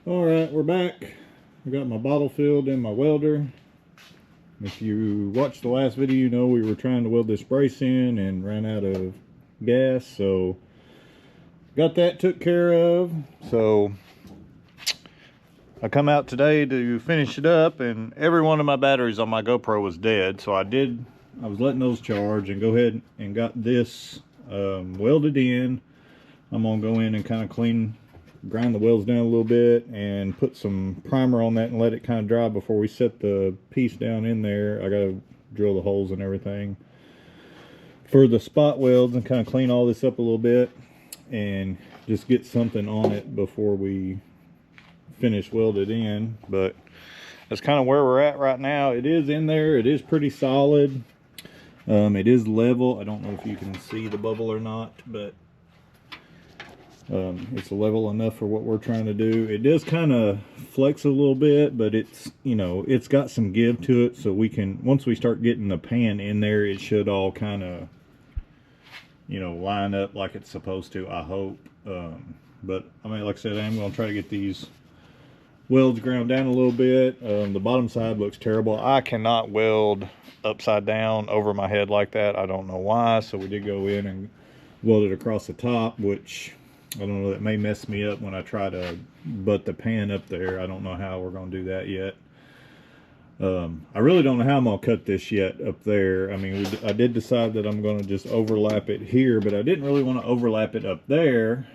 Alright, we're back. I got my bottle filled in my welder. If you watched the last video, you know we were trying to weld this brace in and ran out of gas, so got that took care of. So I come out today to finish it up, and every one of my batteries on my GoPro was dead, so I was letting those charge and go ahead and got this welded in. I'm gonna go in and kind of grind the welds down a little bit and put some primer on that and let it kind of dry before we set the piece down in there. I gotta drill the holes and everything for the spot welds and kind of clean all this up a little bit and just get something on it before we finish welded in. But that's kind of where we're at right now. It is in there. It is pretty solid. It is level. I don't know if you can see the bubble or not, but it's level enough for what we're trying to do. It does kind of flex a little bit, but it's, you know, it's got some give to it, so we can, once we start getting the pan in there, it should all kind of, you know, line up like it's supposed to, I hope. But I mean, like I said, I'm going to try to get these welds ground down a little bit. The bottom side looks terrible. I cannot weld upside down over my head like that. I don't know why, so we did go in and weld it across the top, which I don't know, that may mess me up when I try to butt the pan up there. I don't know how we're going to do that yet. I really don't know how I'm going to cut this yet up there. I mean, I did decide that I'm going to just overlap it here, but I didn't really want to overlap it up there.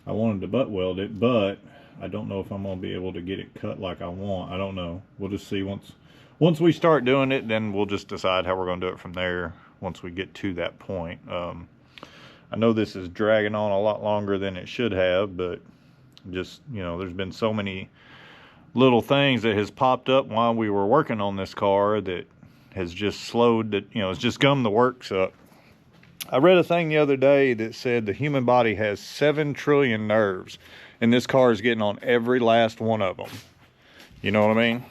I wanted to butt weld it, but I don't know if I'm going to be able to get it cut like I want. I don't know. We'll just see. Once we start doing it, then we'll just decide how we're going to do it from there once we get to that point. I know this is dragging on a lot longer than it should have, but just, you know, there's been so many little things that has popped up while we were working on this car that has just slowed, that, you know, it's just gummed the works up. I read a thing the other day that said the human body has 7 trillion nerves, and this car is getting on every last one of them. You know what I mean?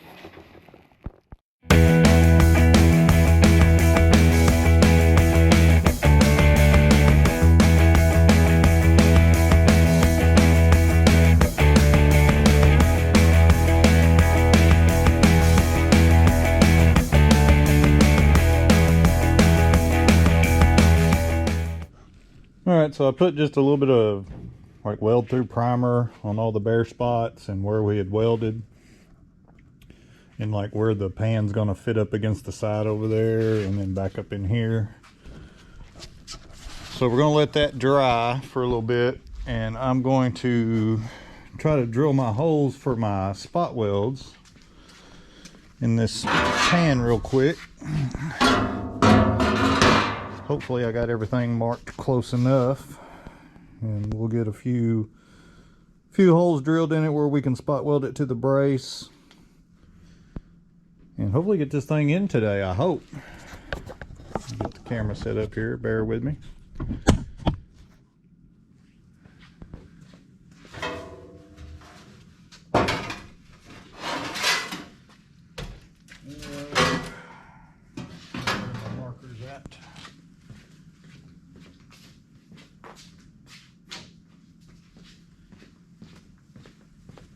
Alright, so I put just a little bit of like weld through primer on all the bare spots and where we had welded, and like where the pan's gonna fit up against the side over there and then back up in here. So we're gonna let that dry for a little bit, and I'm going to try to drill my holes for my spot welds in this pan real quick. Hopefully I got everything marked close enough, and we'll get a few holes drilled in it where we can spot weld it to the brace, and hopefully get this thing in today, I hope. Get the camera set up here, bear with me.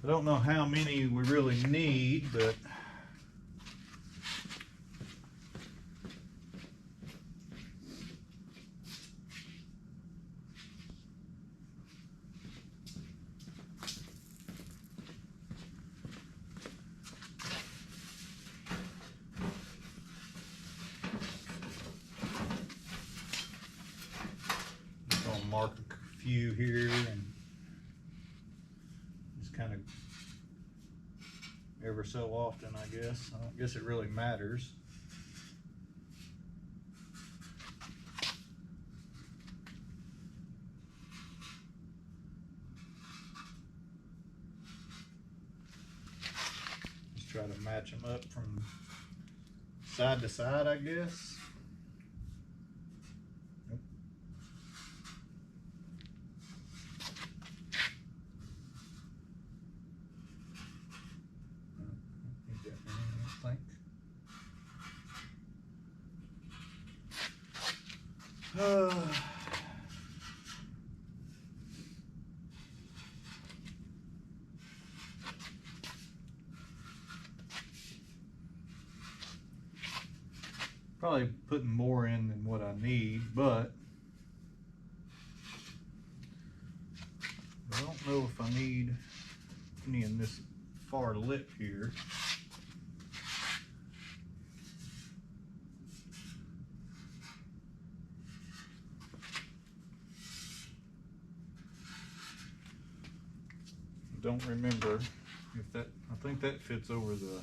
I don't know how many we really need, but I'm gonna mark a few here and just kind of ever so often, I guess. I don't guess it really matters. Just try to match them up from side to side, I guess. Probably putting more in than what I need, but I don't know if I need any in this far lip here. Don't remember if that, I think that fits over the,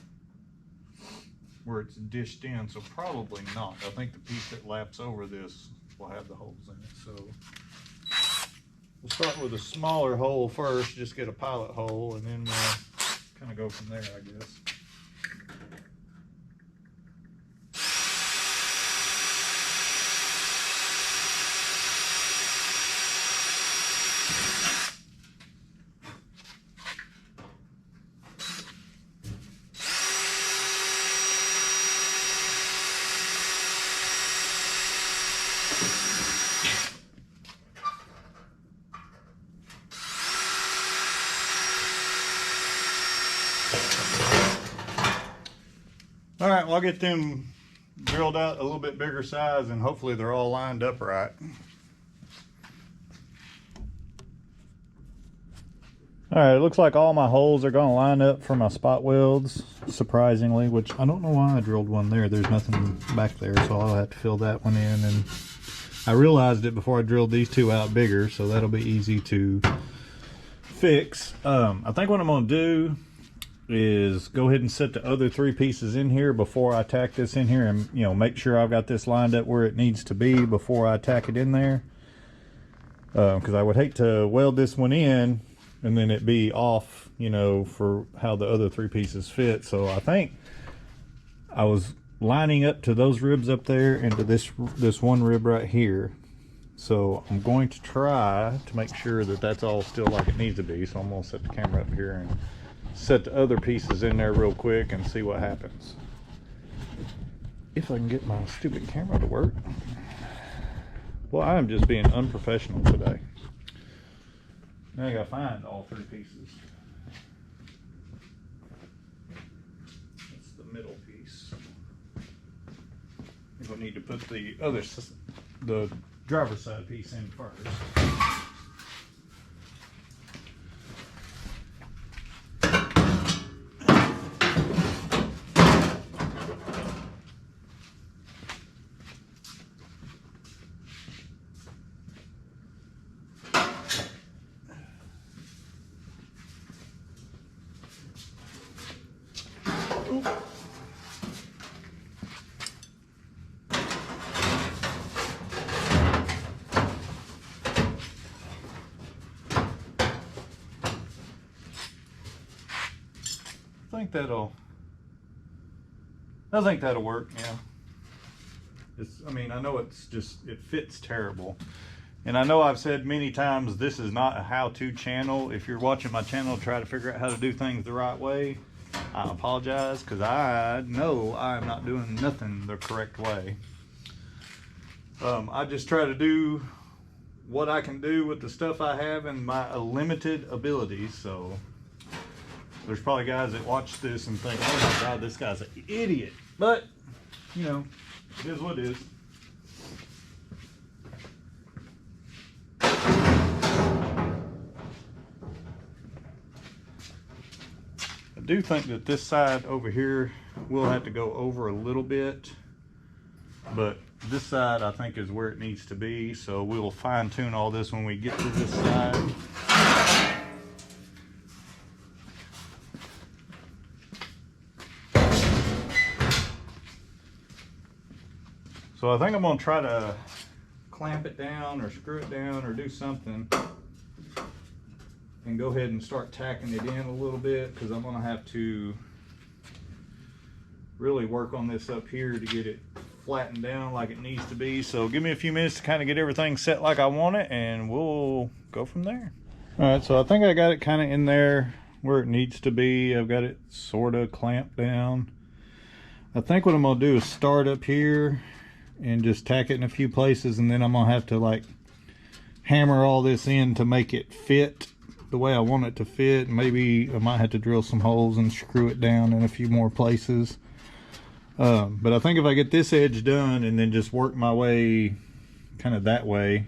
where it's dished in, so probably not. I think the piece that laps over this will have the holes in it. So we'll start with a smaller hole first, just get a pilot hole, and then we'll kind of go from there, I guess. All right, well, I'll get them drilled out a little bit bigger size, and hopefully they're all lined up right. All right, it looks like all my holes are going to line up for my spot welds, surprisingly, which I don't know why I drilled one there. There's nothing back there, so I'll have to fill that one in. And I realized it before I drilled these two out bigger, so that'll be easy to fix. I think what I'm going to do is go ahead and set the other three pieces in here before I tack this in here, and make sure I've got this lined up where it needs to be before I tack it in there, because I would hate to weld this one in and then it be off for how the other three pieces fit. So I think I was lining up to those ribs up there and to this one rib right here. So I'm going to try to make sure that that's all still like it needs to be. So I'm going to set the camera up here and set the other pieces in there real quick and see what happens. If I can get my stupid camera to work. Well, I am just being unprofessional today. Now I gotta find all three pieces. That's the middle piece. I think I need to put the driver's side piece in first. I think that'll work. Yeah. I know it fits terrible. And I know I've said many times, this is not a how-to channel. If you're watching my channel, try to figure out how to do things the right way. I apologize, because I know I'm not doing nothing the correct way. I just try to do what I can do with the stuff I have and my limited abilities. So there's probably guys that watch this and think, oh my God, this guy's an idiot. But, it is what it is. I do think that this side over here will have to go over a little bit, but this side I think is where it needs to be. So we will fine tune all this when we get to this side. So I think I'm going to try to clamp it down or screw it down or do something and go ahead and start tacking it in a little bit, because I'm going to have to really work on this up here to get it flattened down like it needs to be. So give me a few minutes to kind of get everything set like I want it, and we'll go from there. All right, so I think I got it kind of in there where it needs to be. I've got it sort of clamped down. I think what I'm going to do is start up here and just tack it in a few places, and then I'm gonna have to like hammer all this in to make it fit the way I want it to fit. Maybe I might have to drill some holes and screw it down in a few more places. But I think if I get this edge done and then just work my way kind of that way,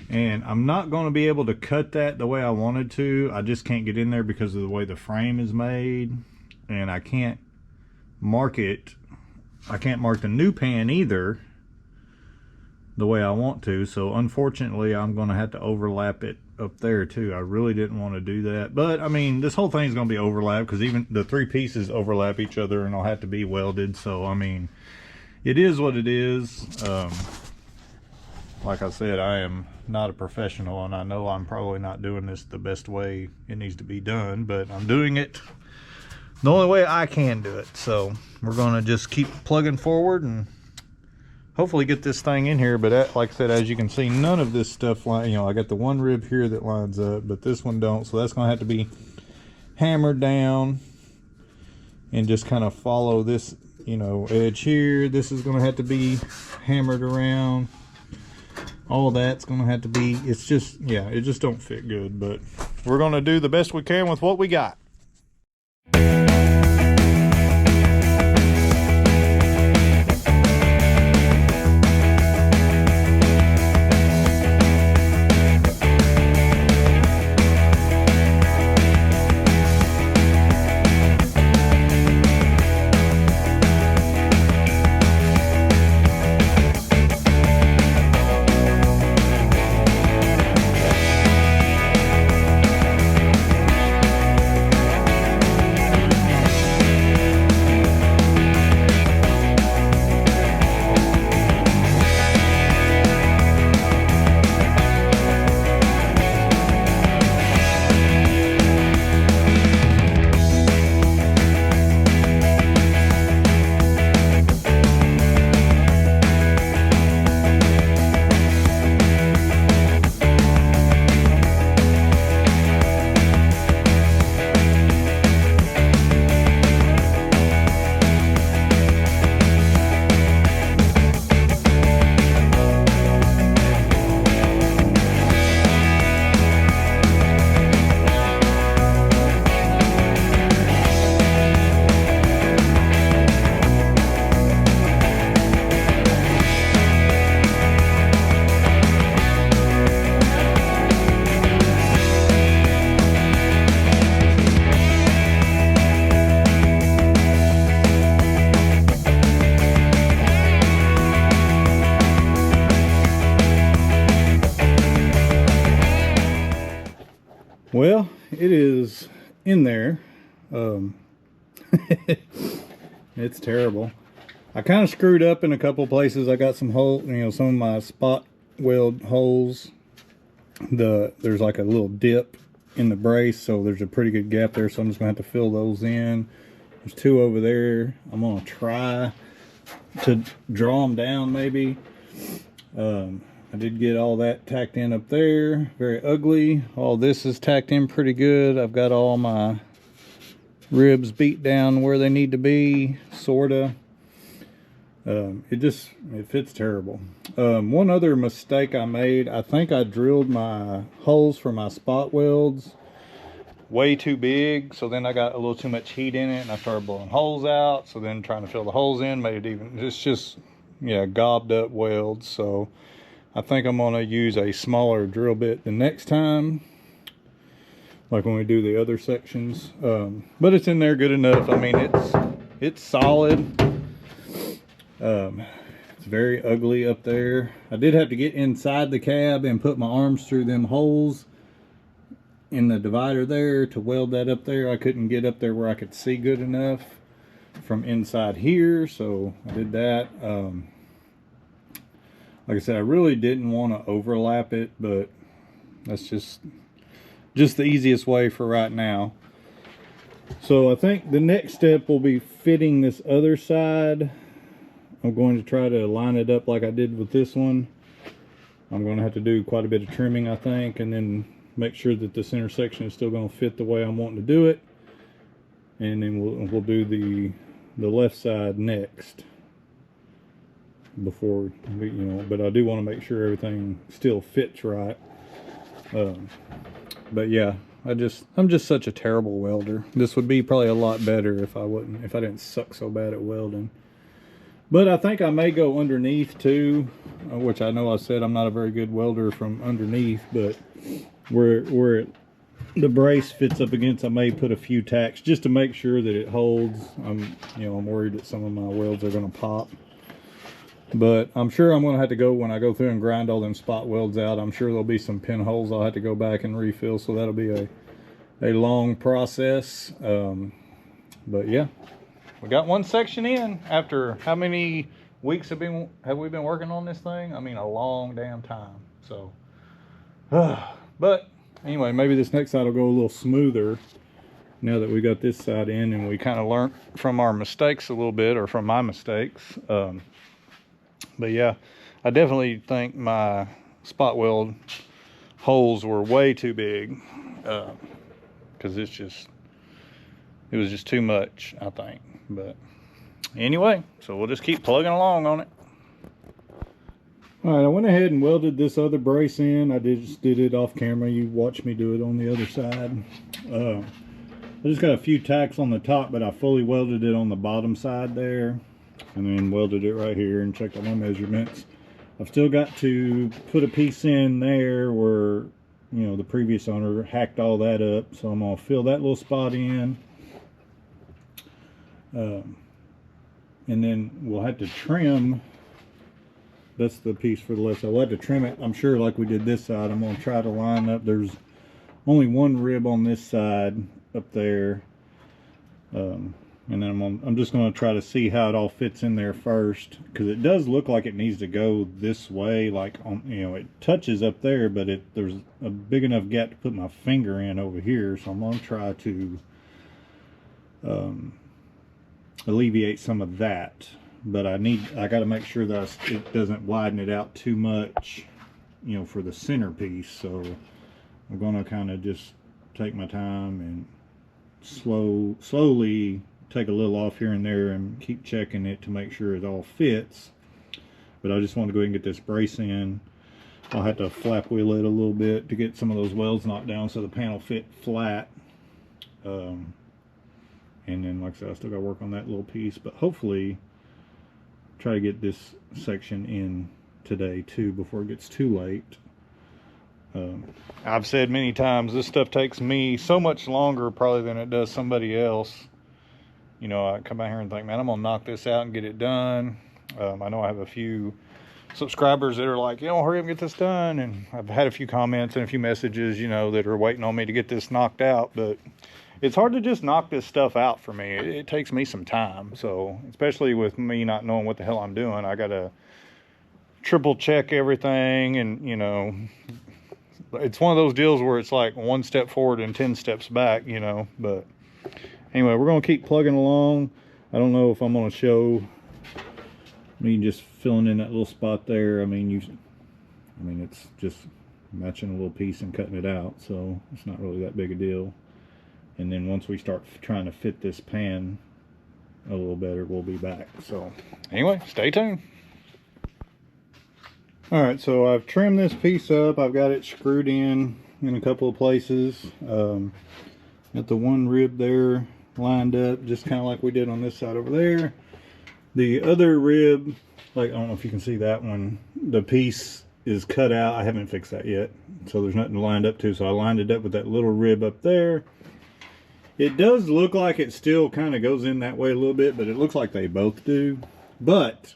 and I'm not going to be able to cut that the way I wanted to. I just can't get in there because of the way the frame is made, and I can't mark it. I can't mark the new pan either the way I want to, so unfortunately I'm going to have to overlap it up there too. I really didn't want to do that, but I mean, this whole thing's going to be overlapped because even the three pieces overlap each other and they'll have to be welded. So I mean, it is what it is. Like I said, I am not a professional, and I know I'm probably not doing this the best way it needs to be done, but I'm doing it the only way I can do it. So we're going to just keep plugging forward and hopefully get this thing in here. But like I said, as you can see, none of this stuff, you know, I got the one rib here that lines up, but this one don't. So that's going to have to be hammered down and just kind of follow this, you know, edge here. This is going to have to be hammered around. All that's going to have to be, it's just, yeah, it just don't fit good, but we're going to do the best we can with what we got. Well, it is in there. It's terrible. I kind of screwed up in a couple places. I got some hole, you know, some of my spot weld holes. There's like a little dip in the brace, so there's a pretty good gap there. So I'm just gonna have to fill those in. There's two over there. I'm gonna try to draw them down, maybe. I did get all that tacked in up there. Very ugly. All this is tacked in pretty good. I've got all my ribs beat down where they need to be, sorta. It fits terrible. One other mistake I made, I think I drilled my holes for my spot welds way too big, so then I got a little too much heat in it and I started blowing holes out. So then trying to fill the holes in made it even, it's just, yeah, gobbed up welds. So I think I'm gonna use a smaller drill bit the next time, like when we do the other sections. But it's in there good enough. I mean, it's solid. It's very ugly up there. I did have to get inside the cab and put my arms through them holes in the divider there to weld that up there. I couldn't get up there where I could see good enough from inside here, so I did that. Like I said, I really didn't want to overlap it, but that's just the easiest way for right now. So I think the next step will be fitting this other side. I'm going to try to line it up like I did with this one. I'm going to have to do quite a bit of trimming, I think, and then make sure that this intersection is still going to fit the way I'm wanting to do it. And then we'll do the left side next, before we, you know, but I do want to make sure everything still fits right. But yeah, I'm just such a terrible welder. This would be probably a lot better if I didn't suck so bad at welding. But I think I may go underneath too, which I know I said I'm not a very good welder from underneath, but where the brace fits up against, I may put a few tacks just to make sure that it holds. I'm worried that some of my welds are going to pop. But I'm sure I'm going to have to go, when I go through and grind all them spot welds out, I'm sure there'll be some pinholes I'll have to go back and refill, so that'll be a long process. But yeah, we got one section in after how many weeks have we been working on this thing? I mean, a long damn time. So, but anyway, maybe this next side will go a little smoother now that we got this side in and we kind of learned from our mistakes a little bit, or from my mistakes. But yeah, I definitely think my spot weld holes were way too big, because it was just too much, I think. But anyway, so we'll just keep plugging along on it. All right, I went ahead and welded this other brace in. I just did it off camera. You watched me do it on the other side. I just got a few tacks on the top, but I fully welded it on the bottom side there, and then welded it right here and checked all my measurements. I've still got to put a piece in there where, the previous owner hacked all that up, so I'm gonna fill that little spot in. And then we'll have to trim. That's the piece for the left side. We'll have to trim it, I'm sure, like we did this side. I'm gonna try to line up. There's only one rib on this side up there. And then I'm just going to try to see how it all fits in there first, because it does look like it needs to go this way, like it touches up there, but there's a big enough gap to put my finger in over here. So I'm going to try to alleviate some of that, but I got to make sure that it doesn't widen it out too much, for the centerpiece. So I'm going to kind of just take my time and slowly take a little off here and there and keep checking it to make sure it all fits. But I just want to go ahead and get this brace in. I'll have to flap wheel it a little bit to get some of those welds knocked down so the panel fit flat. And then, like I said, I still got to work on that little piece, but hopefully try to get this section in today too before it gets too late. I've said many times, this stuff takes me so much longer probably than it does somebody else. I come out here and think, man, I'm gonna knock this out and get it done. I know I have a few subscribers that are like, hurry up and get this done. And I've had a few comments and a few messages, that are waiting on me to get this knocked out. But it's hard to just knock this stuff out for me. It takes me some time. So, especially with me not knowing what the hell I'm doing, I gotta triple check everything. And, it's one of those deals where it's like 1 step forward and 10 steps back, but anyway, we're going to keep plugging along. I don't know if I'm going to show me just filling in that little spot there. I mean, it's just matching a little piece and cutting it out, so it's not really that big a deal. And then once we start trying to fit this pan a little better, we'll be back. So anyway, stay tuned. All right, so I've trimmed this piece up. I've got it screwed in a couple of places. Got the one rib there lined up, just kind of like we did on this side over there. The other rib, like, I don't know if you can see that one, the piece is cut out. I haven't fixed that yet, so there's nothing lined up to. So I lined it up with that little rib up there. It does look like it still kind of goes in that way a little bit, but it looks like they both do. But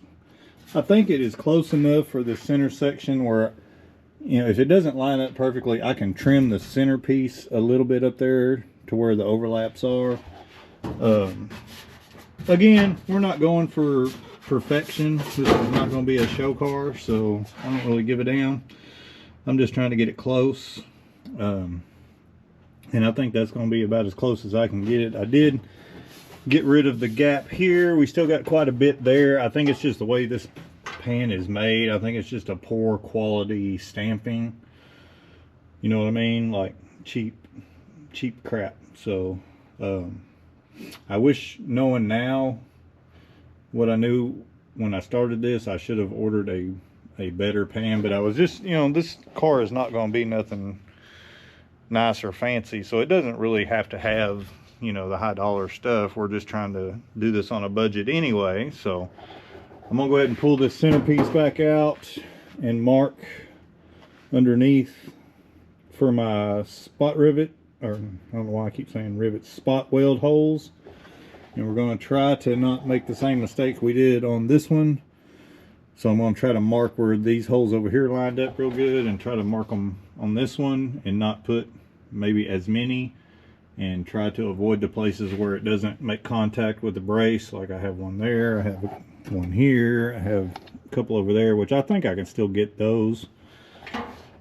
I think it is close enough for the center section where, if it doesn't line up perfectly, I can trim the center piece a little bit up there to where the overlaps are. Again, we're not going for perfection. This is not going to be a show car, so I don't really give a damn. I'm just trying to get it close. And I think that's going to be about as close as I can get it. I did get rid of the gap here. We still got quite a bit there. I think it's just the way this pan is made. I think it's just a poor quality stamping. You know what I mean? Like cheap crap. So I wish, knowing now what I knew when I started this, I should have ordered a better pan. But I was just, this car is not going to be nothing nice or fancy, so it doesn't really have to have, the high dollar stuff. We're just trying to do this on a budget anyway. So I'm gonna go ahead and pull this centerpiece back out and mark underneath for my spot rivet, or I don't know why I keep saying rivet, spot weld holes. And we're going to try to not make the same mistake we did on this one. So I'm going to try to mark where these holes over here lined up real good and try to mark them on this one and not put maybe as many, and try to avoid the places where it doesn't make contact with the brace. Like I have one there, I have one here, I have a couple over there, which I think I can still get those.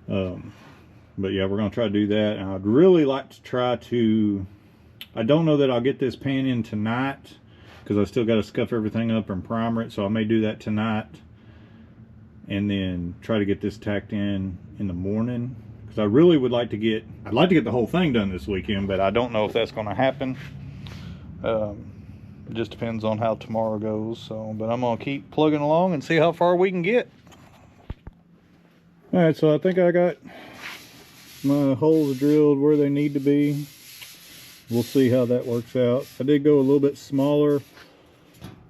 But yeah, we're going to try to do that. And I'd really like to try to, I don't know that I'll get this pan in tonight because I still got to scuff everything up and primer it, so I may do that tonight and then try to get this tacked in the morning, because I really would like to get, I'd like to get the whole thing done this weekend, but I don't know if that's going to happen. It just depends on how tomorrow goes. So, but I'm going to keep plugging along and see how far we can get. All right, so I think I got my holes drilled where they need to be. We'll see how that works out. I did go a little bit smaller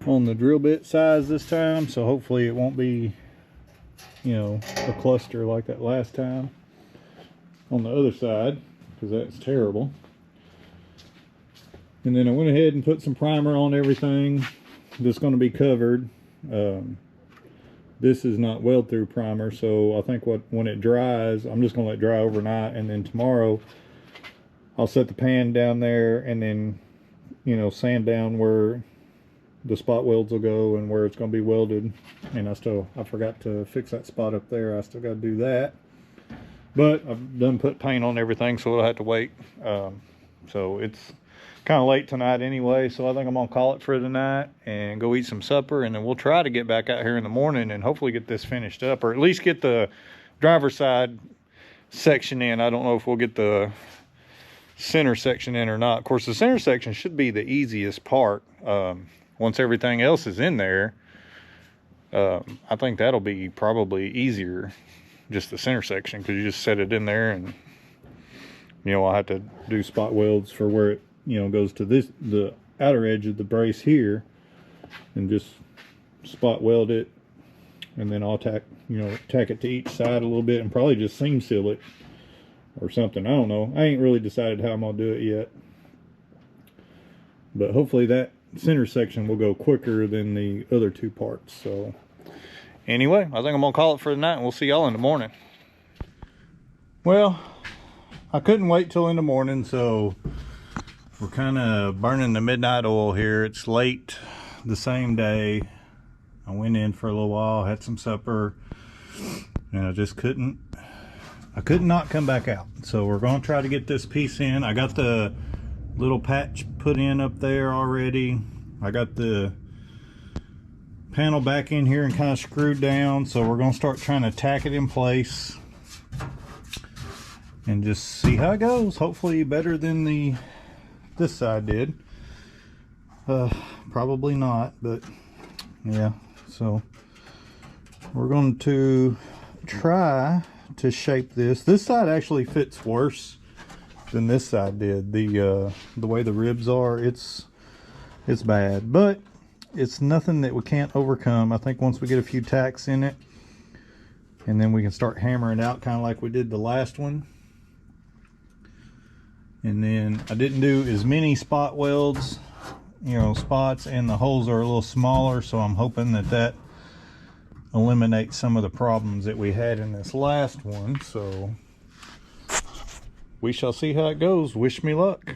on the drill bit size this time, so hopefully it won't be, you know, a cluster like that last time on the other side, because that's terrible. And then I went ahead and put some primer on everything that's going to be covered. This is not weld through primer, so I think when it dries, I'm just going to let it dry overnight, and then tomorrow I'll set the pan down there and then, you know, sand down where the spot welds will go and where it's going to be welded. And I forgot to fix that spot up there. I still got to do that, but I've done put paint on everything, so it'll have to wait. So it's kind of late tonight anyway, so I think I'm gonna call it for tonight and go eat some supper, and then we'll try to get back out here in the morning and hopefully get this finished up, or at least get the driver's side section in. I don't know if we'll get the center section in or not. Of course, the center section should be the easiest part. Once everything else is in there, I think that'll be probably easier, just the center section, because you just set it in there, and you know, I'll have to do spot welds for where it, you know, goes to the outer edge of the brace here, and just spot weld it, and then I'll tack it to each side a little bit, and probably just seam seal it or something. I don't know. I ain't really decided how I'm gonna do it yet, but hopefully that center section will go quicker than the other two parts. So anyway, I think I'm gonna call it for the night, and we'll see y'all in the morning. Well, I couldn't wait till in the morning, so we're kind of burning the midnight oil here. It's late the same day. I went in for a little while, had some supper, and I just could not come back out. So we're going to try to get this piece in. I got the little patch put in up there already. I got the panel back in here and kind of screwed down, so we're going to start trying to tack it in place and just see how it goes. Hopefully better than this side did. Probably not, but yeah. So we're going to try to shape this. This side actually fits worse than this side did. The way the ribs are, it's bad, but it's nothing that we can't overcome. I think once we get a few tacks in it, and then we can start hammering it out, kind of like we did the last one. And then I didn't do as many spot welds, you know, spots, and the holes are a little smaller, so I'm hoping that eliminates some of the problems that we had in this last one. So we shall see how it goes. Wish me luck.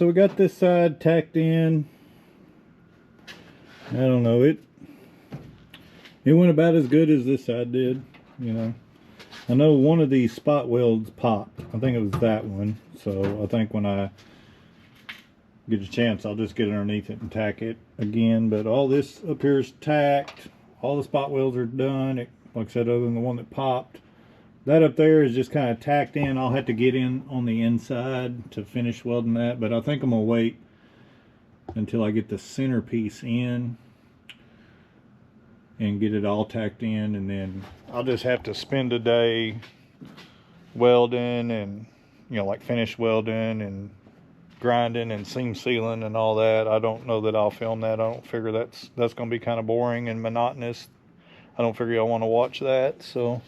so we got this side tacked in. I don't know, it went about as good as this side did, you know. I know one of these spot welds popped. I think it was that one. So I think when I get a chance, I'll just get underneath it and tack it again. But all this up here is tacked. All the spot welds are done. Like I said, other than the one that popped. That up there is just kind of tacked in. I'll have to get in on the inside to finish welding that. But I think I'm going to wait until I get the centerpiece in and get it all tacked in, and then I'll just have to spend a day welding and, you know, like finish welding and grinding and seam sealing and all that. I don't know that I'll film that. I don't figure that's going to be kind of boring and monotonous. I don't figure y'all want to watch that. So,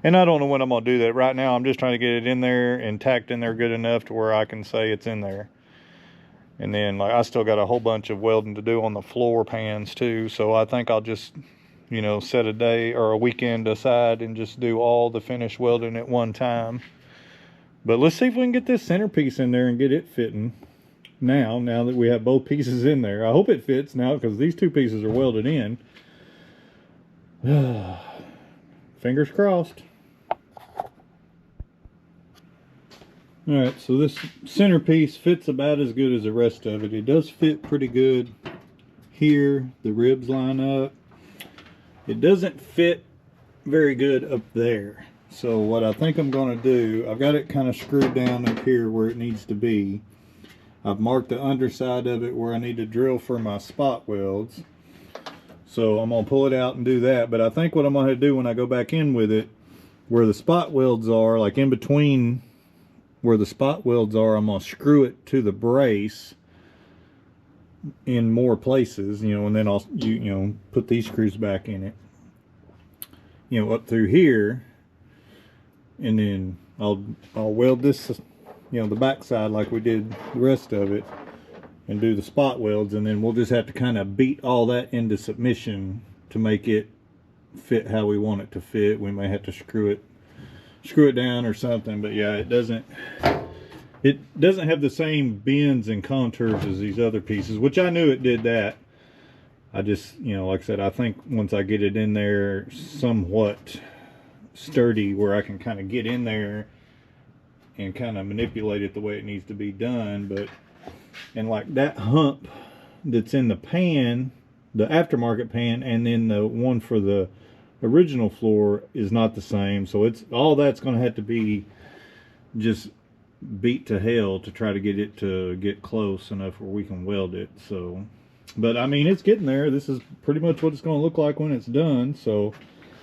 and I don't know when I'm going to do that. Right now I'm just trying to get it in there and tacked in there good enough to where I can say it's in there. And then, like, I still got a whole bunch of welding to do on the floor pans too, so I think I'll just, you know, set a day or a weekend aside and just do all the finish welding at one time. But let's see if we can get this centerpiece in there and get it fitting now that we have both pieces in there. I hope it fits now, because these two pieces are welded in. Fingers crossed. Alright, so this centerpiece fits about as good as the rest of it. It does fit pretty good here. The ribs line up. It doesn't fit very good up there. So what I think I'm going to do, I've got it kind of screwed down up here where it needs to be. I've marked the underside of it where I need to drill for my spot welds. So I'm going to pull it out and do that. But I think what I'm going to do when I go back in with it, where the spot welds are, like in between where the spot welds are, I'm going to screw it to the brace in more places, you know, and then I'll you know, put these screws back in it, you know, up through here, and then I'll weld this, you know, the back side like we did the rest of it, and do the spot welds, and then we'll just have to kind of beat all that into submission to make it fit how we want it to fit. We may have to screw it down or something, but yeah, it doesn't have the same bends and contours as these other pieces, which I knew it did that. I just, you know, like I said, I think once I get it in there somewhat sturdy where I can kind of get in there and kind of manipulate it the way it needs to be done. But, and like that hump that's in the pan, the aftermarket pan, and then the one for the original floor is not the same. So it's all that's going to have to be just beat to hell to try to get it to get close enough where we can weld it. So, but I mean, it's getting there. This is pretty much what it's going to look like when it's done. So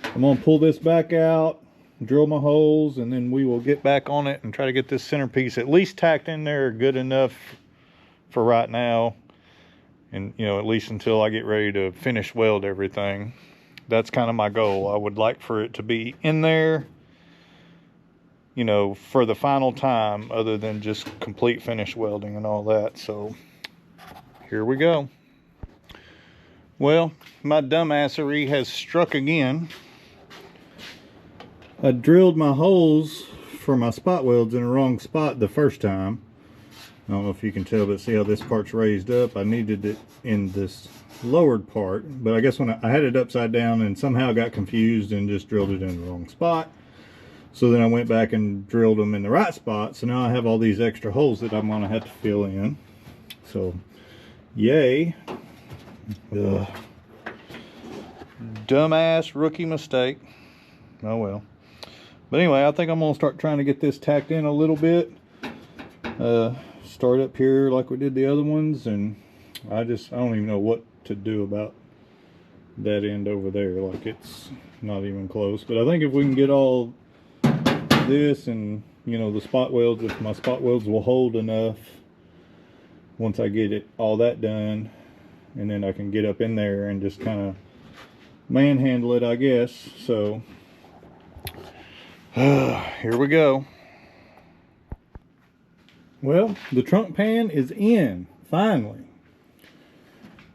I'm going to pull this back out, drill my holes, and then we will get back on it and try to get this centerpiece at least tacked in there good enough for right now. And, you know, at least until I get ready to finish weld everything. That's kind of my goal. I would like for it to be in there, you know, for the final time, other than just complete finish welding and all that. So here we go. Well, my dumbassery has struck again. I drilled my holes for my spot welds in the wrong spot the first time. I don't know if you can tell, but see how this part's raised up? I needed it in this lowered part, but I guess when I had it upside down and somehow got confused and just drilled it in the wrong spot. So then I went back and drilled them in the right spot. So now I have all these extra holes that I'm going to have to fill in. So, yay. Dumbass rookie mistake. Oh well. But anyway, I think I'm going to start trying to get this tacked in a little bit. Start up here like we did the other ones, and I don't even know what to do about that end over there. Like, it's not even close. But I think if we can get all this and, you know, the spot welds, if my spot welds will hold enough once I get it all that done, and then I can get up in there and just kind of manhandle it, I guess. So here we go. Well, the trunk pan is in, finally.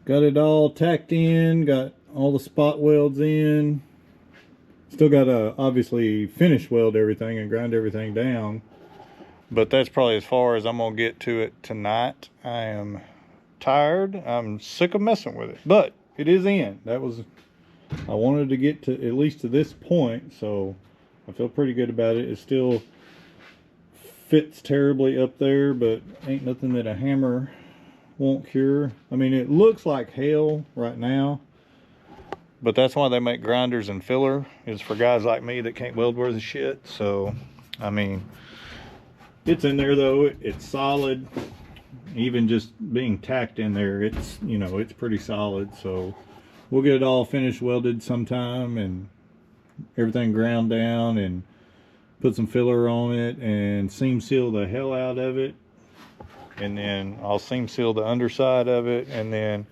Got it all tacked in, got all the spot welds in. Still got to obviously finish weld everything and grind everything down. But that's probably as far as I'm gonna get to it tonight. I am tired. I'm sick of messing with it, but it is in. I wanted to get to at least to this point, so I feel pretty good about it. It still fits terribly up there, but ain't nothing that a hammer won't cure. I mean, it looks like hell right now, but that's why they make grinders and filler, is for guys like me that can't weld worth a shit. So, I mean, it's in there though. It's solid. Even just being tacked in there, it's, you know, it's pretty solid. So we'll get it all finished welded sometime and everything ground down and put some filler on it and seam seal the hell out of it. And then I'll seam seal the underside of it, and then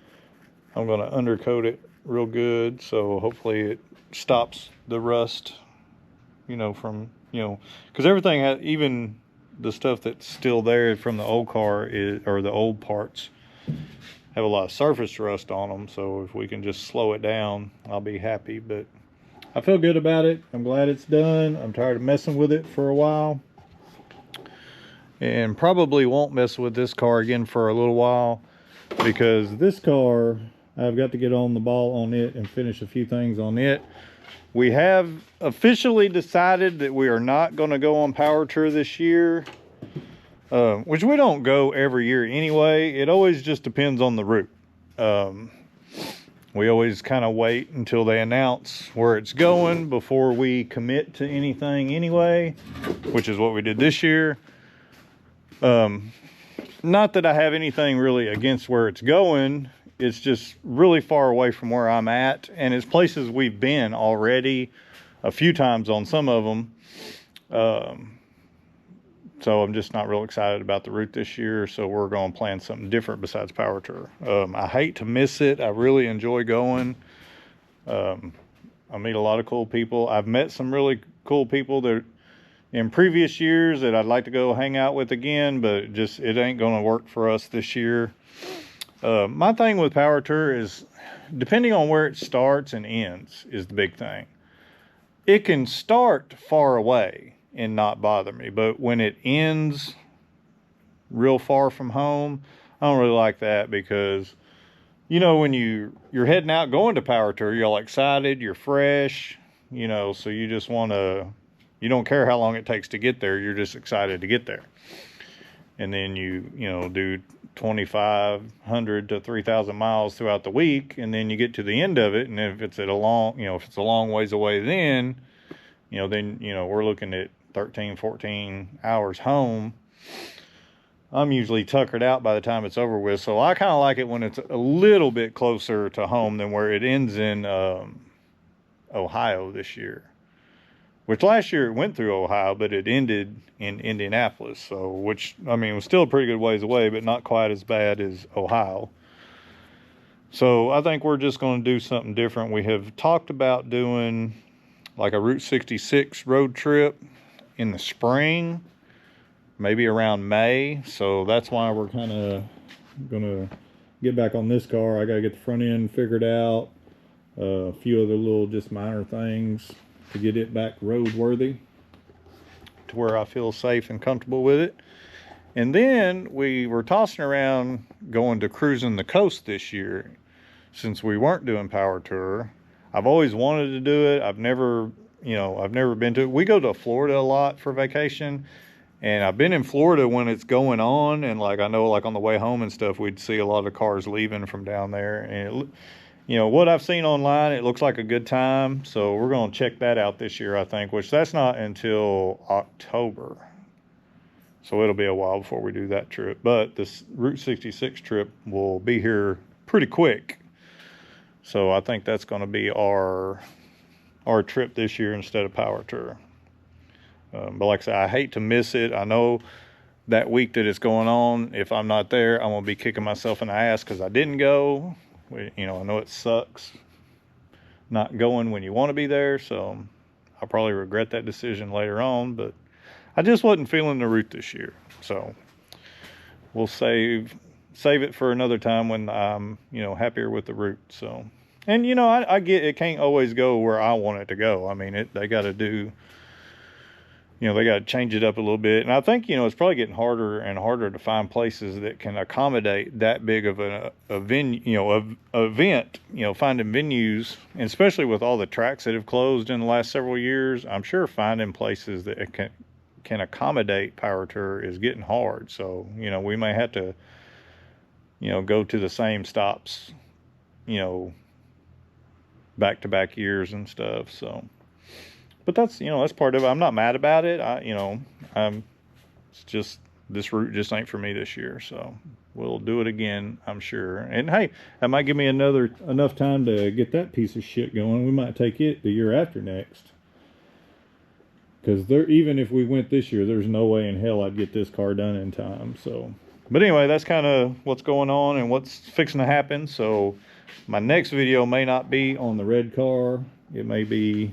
I'm going to undercoat it real good, so hopefully it stops the rust, you know, from, you know, because everything has, even the stuff that's still there from the old car or the old parts, have a lot of surface rust on them. So if we can just slow it down, I'll be happy. But I feel good about it. I'm glad it's done. I'm tired of messing with it for a while, and probably won't mess with this car again for a little while, because this car, I've got to get on the ball on it and finish a few things on it. We have officially decided that we are not going to go on Power Tour this year, which we don't go every year anyway. It always just depends on the route. We always kind of wait until they announce where it's going before we commit to anything anyway, which is what we did this year. Not that I have anything really against where it's going. It's just really far away from where I'm at, and it's places we've been already a few times on some of them. So I'm just not real excited about the route this year, so we're going to plan something different besides Power Tour. I hate to miss it. I really enjoy going. I meet a lot of cool people. I've met some really cool people that in previous years that I'd like to go hang out with again, but it ain't going to work for us this year. My thing with Power Tour is, depending on where it starts and ends is the big thing. It can start far away and not bother me, but when it ends real far from home, I don't really like that, because, you know, when you're heading out going to Power Tour, you're all excited, you're fresh, you know, so you just want to, you don't care how long it takes to get there, you're just excited to get there. And then you know, do 2,500 to 3,000 miles throughout the week, and then you get to the end of it, and if it's a long ways away, then we're looking at 13, 14 hours home. I'm usually tuckered out by the time it's over with, so I kind of like it when it's a little bit closer to home than where it ends in Ohio this year. Which last year it went through Ohio, but it ended in Indianapolis. So, which, I mean, was still a pretty good ways away, but not quite as bad as Ohio. So I think we're just going to do something different. We have talked about doing like a Route 66 road trip in the spring, maybe around May. So that's why we're kind of going to get back on this car. I got to get the front end figured out. A few other little just minor things to get it back roadworthy to where I feel safe and comfortable with it. And then we were tossing around going to cruising the coast this year, since we weren't doing Power Tour. I've always wanted to do it. I've never been to it. We go to Florida a lot for vacation, and I've been in Florida when it's going on, and like I know, like on the way home and stuff, we'd see a lot of cars leaving from down there, and what I've seen online, it looks like a good time. So we're going to check that out this year, I think, which that's not until October. So it'll be a while before we do that trip. But this Route 66 trip will be here pretty quick. So I think that's going to be our trip this year instead of Power Tour. But like I said, I hate to miss it. I know that week that it's going on, if I'm not there, I'm going to be kicking myself in the ass because I didn't go. I know it sucks not going when you want to be there, so I'll probably regret that decision later on, but I just wasn't feeling the route this year. So we'll save it for another time when I'm, happier with the route. So, and I get it can't always go where I want it to go. I mean, they got to do you know, they got to change it up a little bit. And I think, you know, it's probably getting harder and harder to find places that can accommodate that big of a venue, you know, a event, you know, finding venues, and especially with all the tracks that have closed in the last several years, I'm sure finding places that can accommodate Power Tour is getting hard. So, you know, we may have to, you know, go to the same stops, you know, back-to-back years and stuff. So, but that's, you know, that's part of it. I'm not mad about it. You know, it's just, this route just ain't for me this year. So we'll do it again, I'm sure. And hey, that might give me enough time to get that piece of shit going. We might take it the year after next. Because even if we went this year, there's no way in hell I'd get this car done in time. So, but anyway, that's kind of what's going on and what's fixing to happen. So my next video may not be on the red car. It may be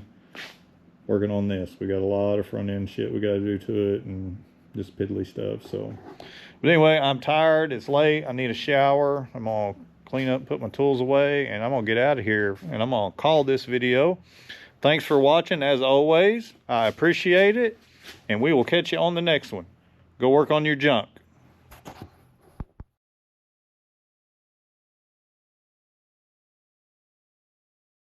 working on this. We got a lot of front end shit we got to do to it and just piddly stuff. So, but anyway, I'm tired. It's late. I need a shower. I'm gonna clean up, put my tools away, and I'm gonna get out of here. And I'm gonna call this video. Thanks for watching, as always. I appreciate it, and we will catch you on the next one. Go work on your junk.